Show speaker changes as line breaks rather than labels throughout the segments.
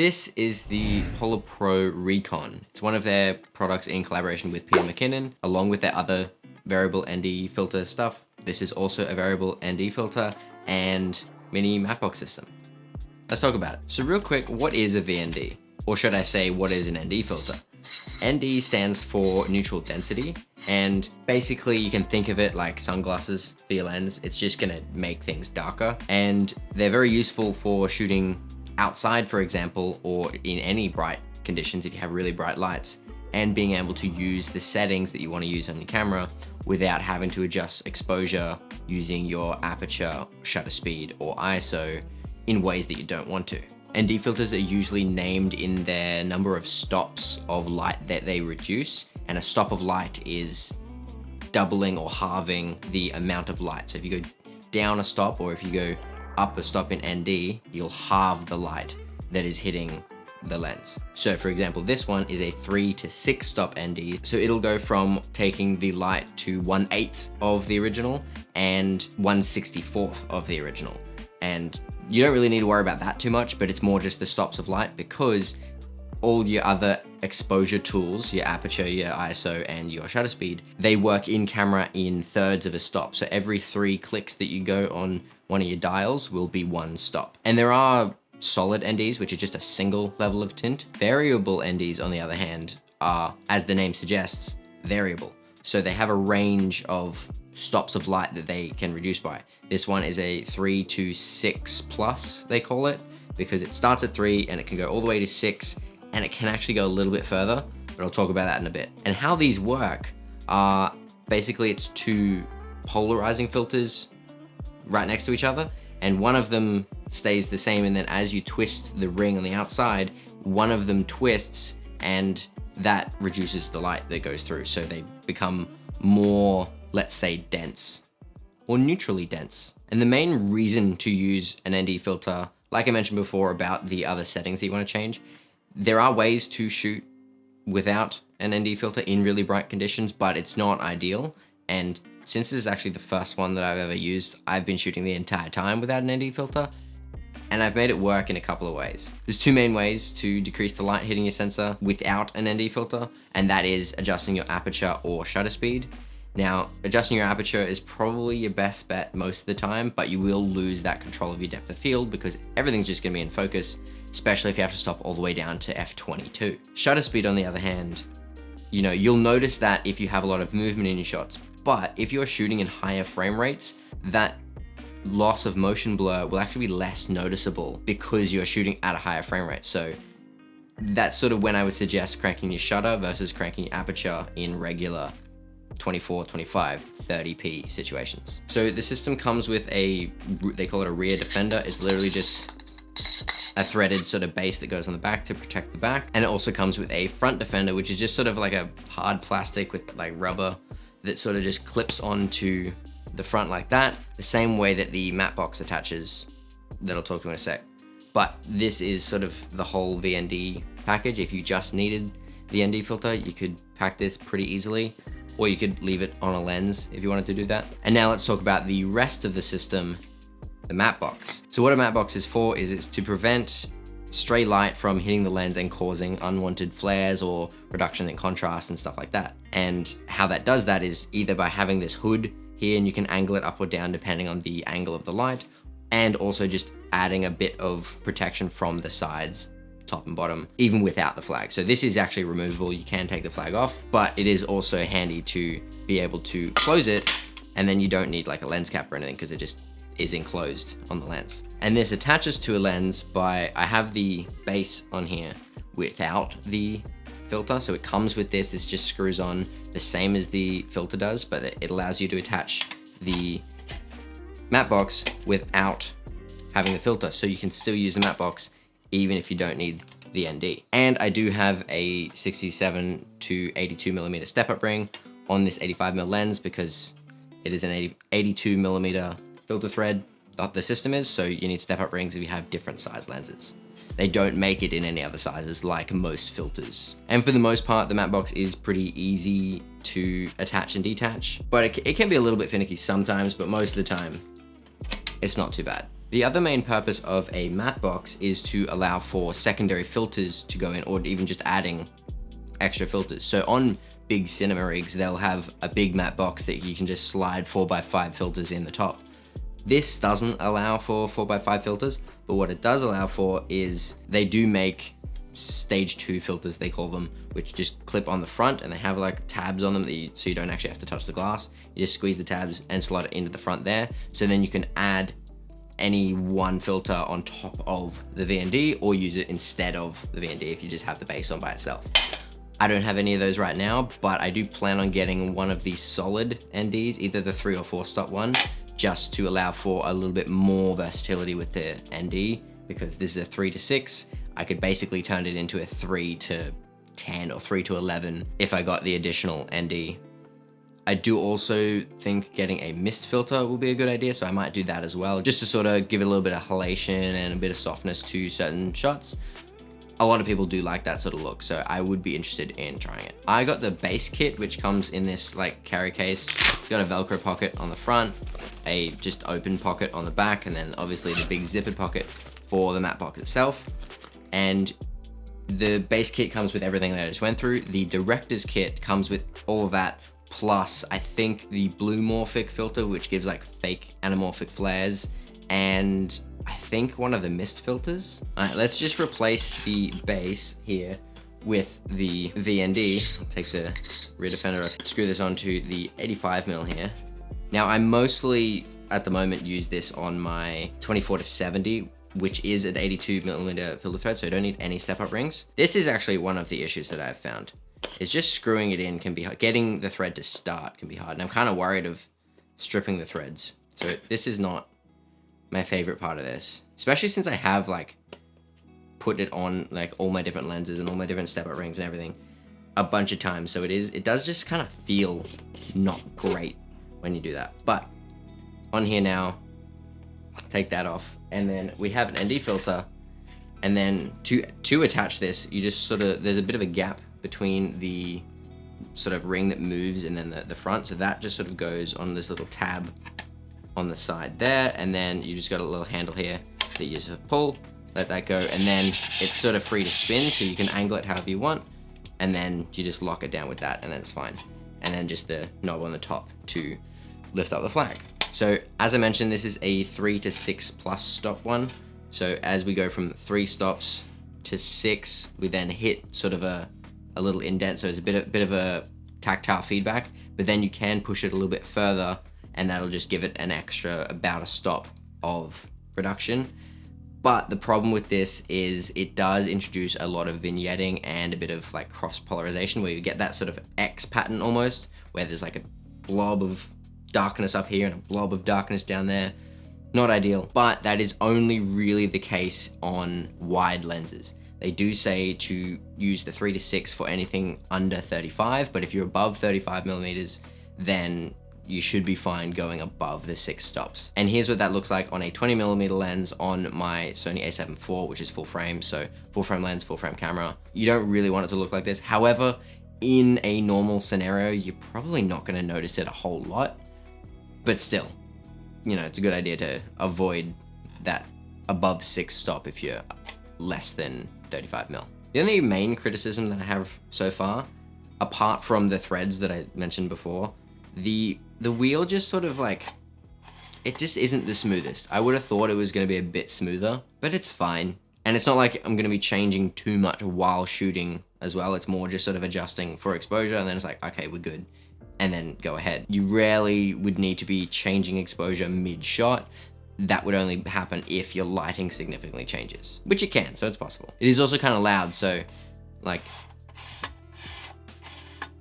This is the Polar Pro Recon. It's one of their products in collaboration with McKinnon, along with their other variable ND filter stuff. This is also a variable ND filter and mini Mattebox system. Let's talk about it. So real quick, what is a VND? Or should I say, what is an ND filter? ND stands for neutral density, and basically you can think of it like sunglasses for your lens. It's just gonna make things darker, and they're very useful for shooting outside, for example, or in any bright conditions if you have really bright lights, and being able to use the settings that you want to use on your camera without having to adjust exposure using your aperture, shutter speed, or ISO in ways that you don't want to. ND filters are usually named in their number of stops of light that they reduce, and a stop of light is doubling or halving the amount of light. So if you go down a stop, or if you go up a stop in ND, you'll halve the light that is hitting the lens. So for example, this one is a 3 to 6 stop ND. So it'll go from taking the light to 1/8 of the original and 1/64 of the original. And you don't really need to worry about that too much, but it's more just the stops of light, because all your other exposure tools, your aperture, your ISO, and your shutter speed, they work in camera in thirds of a stop. So every 3 clicks that you go on one of your dials will be 1 stop. And there are solid NDs, which are just a single level of tint. Variable NDs, on the other hand, are, as the name suggests, variable. So they have a range of stops of light that they can reduce by. This one is a 3 to 6 plus, they call it, because it starts at 3 and it can go all the way to 6, and it can actually go a little bit further, but I'll talk about that in a bit. And how these work are basically, it's 2 polarizing filters right next to each other, and one of them stays the same, and then as you twist the ring on the outside, one of them twists, and that reduces the light that goes through. So they become more, let's say, dense or neutrally dense. And the main reason to use an ND filter, like I mentioned before about the other settings that you want to change, there are ways to shoot without an ND filter in really bright conditions, but it's not ideal. And since this is actually the first one that I've ever used, I've been shooting the entire time without an ND filter, and I've made it work in a couple of ways. There's 2 main ways to decrease the light hitting your sensor without an ND filter, and that is adjusting your aperture or shutter speed. Now, adjusting your aperture is probably your best bet most of the time, but you will lose that control of your depth of field because everything's just gonna be in focus, especially if you have to stop all the way down to f22. Shutter speed, on the other hand, you'll notice that if you have a lot of movement in your shots, but if you're shooting in higher frame rates, that loss of motion blur will actually be less noticeable because you're shooting at a higher frame rate. So that's sort of when I would suggest cranking your shutter versus cranking your aperture in regular 24, 25, 30p situations. So the system comes with they call it a rear defender. It's literally just a threaded sort of base that goes on the back to protect the back. And it also comes with a front defender, which is just sort of like a hard plastic with like rubber that sort of just clips onto the front like that, the same way that the Mattebox attaches, that I'll talk to in a sec. But this is sort of the whole VND package. If you just needed the ND filter, you could pack this pretty easily, or you could leave it on a lens if you wanted to do that. And now let's talk about the rest of the system, the Mattebox. So what a Mattebox is for is it's to prevent stray light from hitting the lens and causing unwanted flares or reduction in contrast and stuff like that. And how that does that is either by having this hood here, and you can angle it up or down depending on the angle of the light, and also just adding a bit of protection from the sides, top and bottom, even without the flag. So this is actually removable. You can take the flag off, but it is also handy to be able to close it, and then you don't need like a lens cap or anything because it just is enclosed on the lens. And this attaches to a lens by, I have the base on here without the filter. So it comes with this just screws on the same as the filter does, but it allows you to attach the Mattebox without having the filter. So you can still use the Mattebox even if you don't need the ND. And I do have a 67 to 82 millimeter step-up ring on this 85mm lens because it is an 82 millimeter filter thread that the system is, so you need step-up rings if you have different size lenses. They don't make it in any other sizes like most filters. And for the most part, the Mattebox is pretty easy to attach and detach, but it can be a little bit finicky sometimes, but most of the time, it's not too bad. The other main purpose of a Mattebox is to allow for secondary filters to go in, or even just adding extra filters. So on big cinema rigs, they'll have a big Mattebox that you can just slide 4x5 filters in the top. This doesn't allow for 4x5 filters, but what it does allow for is they do make stage 2 filters, they call them, which just clip on the front, and they have like tabs on them so you don't actually have to touch the glass. You just squeeze the tabs and slot it into the front there. So then you can add any one filter on top of the VND, or use it instead of the VND if you just have the base on by itself. I don't have any of those right now, but I do plan on getting one of these solid NDs, either the 3 or 4 stop one, just to allow for a little bit more versatility with the ND, because this is a 3 to 6. I could basically turn it into a 3 to 10 or 3 to 11 if I got the additional ND. I do also think getting a mist filter will be a good idea, so I might do that as well, just to sort of give it a little bit of halation and a bit of softness to certain shots. A lot of people do like that sort of look, so I would be interested in trying it. I got the base kit, which comes in this like carry case. It's got a Velcro pocket on the front, a just open pocket on the back, and then obviously the big zippered pocket for the Mattebox itself. And the base kit comes with everything that I just went through. The director's kit comes with all of that, plus I think the blue morphic filter, which gives like fake anamorphic flares, and I think one of the mist filters. All right, let's just replace the base here with the VND. I'll take the rear defender off, screw this onto the 85mm here. Now I mostly at the moment use this on my 24 to 70, which is an 82mm filter thread, so I don't need any step-up rings. This is actually one of the issues that I've found. Is just screwing it in can be hard. Getting the thread to start can be hard, and I'm kind of worried of stripping the threads. So this is not my favorite part of this, especially since I have like put it on like all my different lenses and all my different step-up rings and everything a bunch of times. So it does just kind of feel not great when you do that. But on here now, take that off, and then we have an ND filter, and then to attach this, you just sort of, there's a bit of a gap between the sort of ring that moves and then the front, so that just sort of goes on this little tab on the side there, and then you just got a little handle here that you just pull, let that go, and then it's sort of free to spin, so you can angle it however you want, and then you just lock it down with that, and then it's fine. And then just the knob on the top to lift up the flag. So as I mentioned, this is a 3 to 6 plus stop one. So as we go from 3 stops to 6, we then hit sort of a little indent, so it's a bit of a tactile feedback, but then you can push it a little bit further, and that'll just give it an extra about a stop of reduction. But the problem with this is it does introduce a lot of vignetting and a bit of like cross polarization, where you get that sort of X pattern almost, where there's like a blob of darkness up here and a blob of darkness down there. Not ideal, but that is only really the case on wide lenses. They do say to use the 3 to 6 for anything under 35, but if you're above 35mm, then you should be fine going above the 6 stops. And here's what that looks like on a 20mm lens on my Sony a7 IV, which is full frame. So full frame lens, full frame camera. You don't really want it to look like this. However, in a normal scenario, you're probably not gonna notice it a whole lot, but still, you know, it's a good idea to avoid that above 6 stop if you're less than 35mm. The only main criticism that I have so far, apart from the threads that I mentioned before, the wheel just sort of like, it just isn't the smoothest. I would have thought it was going to be a bit smoother, but it's fine. And it's not like I'm going to be changing too much while shooting as well. It's more just sort of adjusting for exposure, and then it's like, okay, we're good, and then go ahead. You rarely would need to be changing exposure mid-shot. That would only happen if your lighting significantly changes, which it can, so it's possible. It is also kind of loud, so like,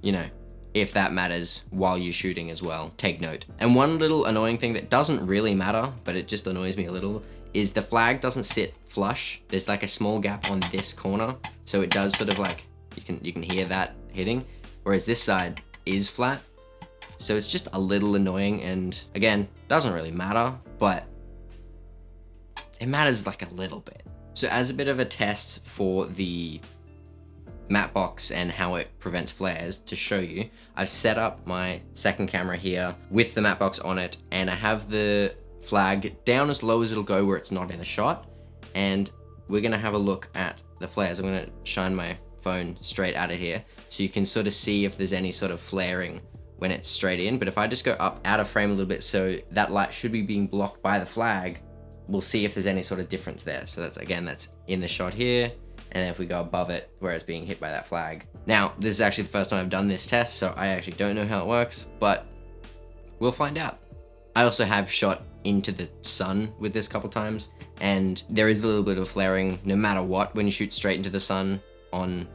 you know, if that matters while you're shooting as well, take note. And one little annoying thing that doesn't really matter, but it just annoys me a little, is the flag doesn't sit flush. There's like a small gap on this corner, so it does sort of like, you can hear that hitting, whereas this side is flat. So it's just a little annoying, and again, doesn't really matter, but it matters like a little bit. So as a bit of a test for the Mattebox and how it prevents flares, to show you, I've set up my second camera here with the Mattebox on it, and I have the flag down as low as it'll go where it's not in the shot. And we're gonna have a look at the flares. I'm gonna shine my phone straight at it here so you can sort of see if there's any sort of flaring when it's straight in. But if I just go up out of frame a little bit, so that light should be being blocked by the flag, we'll see if there's any sort of difference there. So that's, again, that's in the shot here. And if we go above it where it's being hit by that flag. Now, this is actually the first time I've done this test, so I actually don't know how it works, but we'll find out. I also have shot into the sun with this a couple times, and there is a little bit of flaring no matter what when you shoot straight into the sun on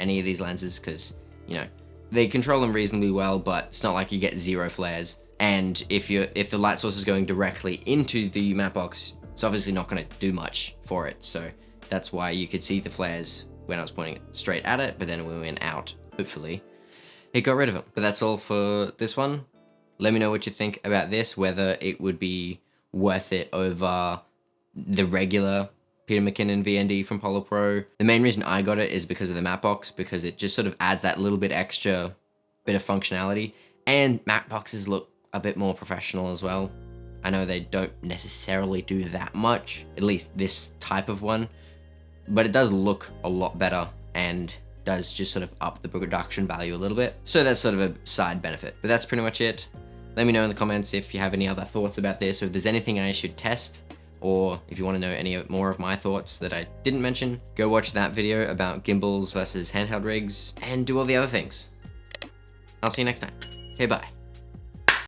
any of these lenses, because, you know, they control them reasonably well, but it's not like you get zero flares. And if the light source is going directly into the Mattebox, it's obviously not going to do much for it. So that's why you could see the flares when I was pointing it straight at it, but then when we went out, hopefully, it got rid of them. But that's all for this one. Let me know what you think about this, whether it would be worth it over the regular Peter McKinnon VND from Polo Pro. The main reason I got it is because of the Mattebox, because it just sort of adds that little bit extra bit of functionality, and Matteboxes look a bit more professional as well. I know they don't necessarily do that much, at least this type of one, but it does look a lot better and does just sort of up the production value a little bit. So that's sort of a side benefit, but that's pretty much it. Let me know in the comments if you have any other thoughts about this, or if there's anything I should test, or if you want to know any more of my thoughts that I didn't mention. Go watch that video about gimbals versus handheld rigs, and do all the other things. I'll see you next time. Okay, bye.